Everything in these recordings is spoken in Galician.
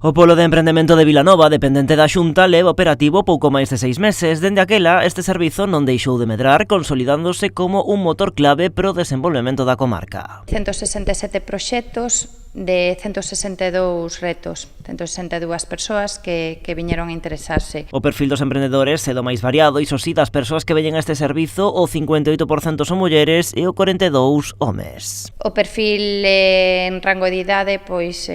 O Polo de Emprendemento de Vilanova, dependente da Xunta, leva operativo pouco máis de 6 meses. Dende aquela, este servizo non deixou de medrar, consolidándose como un motor clave pro desenvolvemento da comarca. 167 proxectos de 162 retos, 162 persoas que viñeron a interesarse. O perfil dos emprendedores é do máis variado, iso sí, das persoas que veñen a este servizo, o 58% son mulleres e o 42% homes. O perfil en rango de idade pois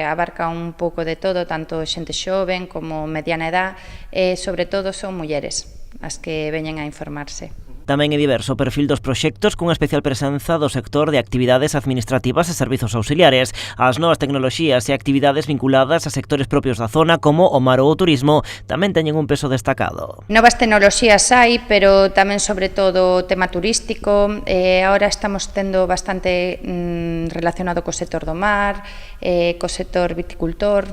abarca un pouco de todo, tanto xente xoven como mediana edad, e sobre todo son mulleres as que veñen a informarse. Tamén é diverso o perfil dos proxectos cunha especial presenza do sector de actividades administrativas e servizos auxiliares. As novas tecnoloxías e actividades vinculadas a sectores propios da zona como o mar ou o turismo tamén teñen un peso destacado. Novas tecnoloxías hai, pero tamén sobre todo o tema turístico. Ahora estamos tendo bastante relacionado co sector do mar, co sector viticultor.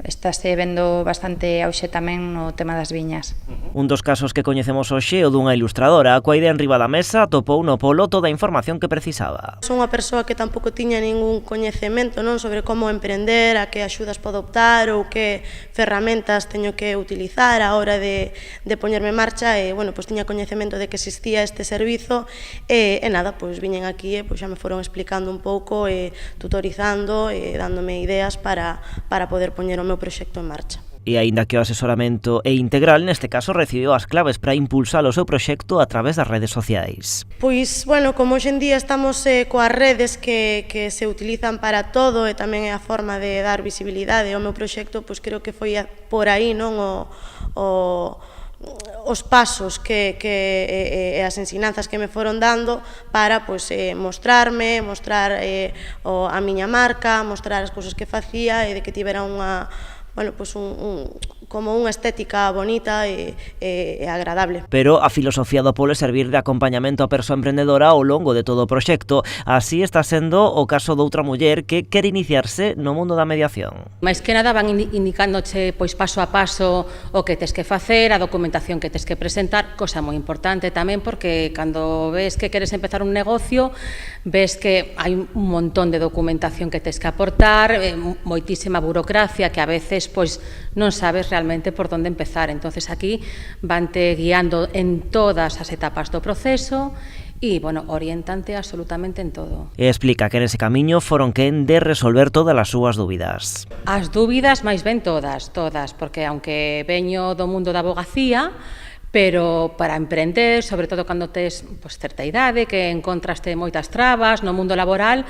Estáse vendo bastante auxe tamén no tema das viñas. Un dos casos que coñecemos hoxe é o dunha ilustradora. Coa idea enriba da mesa, atopou no Polo toda a información que precisaba. Son unha persoa que tampouco tiña ningún coñecemento sobre como emprender, a que axudas podo optar ou que ferramentas teño que utilizar a hora de poñerme en marcha, e, tiña coñecemento de que existía este servizo e nada, viñen aquí e xa me foron explicando un pouco, tutorizando e dándome ideas para poder poñer o meu proxecto en marcha. E aínda que o asesoramento é integral, neste caso recibiu as claves para impulsar o seu proxecto a través das redes sociais. Pois, como hoxe en día estamos coas redes que se utilizan para todo e tamén é a forma de dar visibilidade ao meu proxecto, creo que foi por aí, non os pasos e as ensinanzas que me foron dando para mostrarme, mostrar a miña marca, mostrar as cousas que facía e de que tivera como unha estética bonita e agradable. Pero a filosofía do Polo é servir de acompañamento á persoa emprendedora ao longo de todo o proxecto. Así está sendo o caso doutra muller que quere iniciarse no mundo da mediación. Mais que nada van indicándoche paso a paso o que tes que facer, a documentación que tes que presentar, cosa moi importante tamén porque cando ves que queres empezar un negocio, ves que hai un montón de documentación que tes que aportar, moitísima burocracia que a veces non sabes realmente por onde empezar. Entonces aquí vante guiando en todas as etapas do proceso e, orientante absolutamente en todo. E explica que nese camiño foron quen de resolver todas as súas dúbidas. As dúbidas máis ben todas, porque aunque veño do mundo da abogacía, pero para emprender, sobre todo cando tes certa idade, que encontraste moitas trabas no mundo laboral,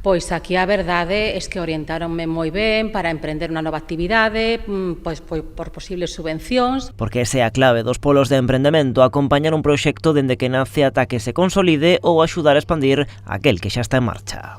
pois aquí a verdade é que orientaronme moi ben para emprender unha nova actividade, por posibles subvencións. Porque esa é a clave dos polos de emprendemento, acompañar un proxecto dende que nace ata que se consolide ou axudar a expandir aquel que xa está en marcha.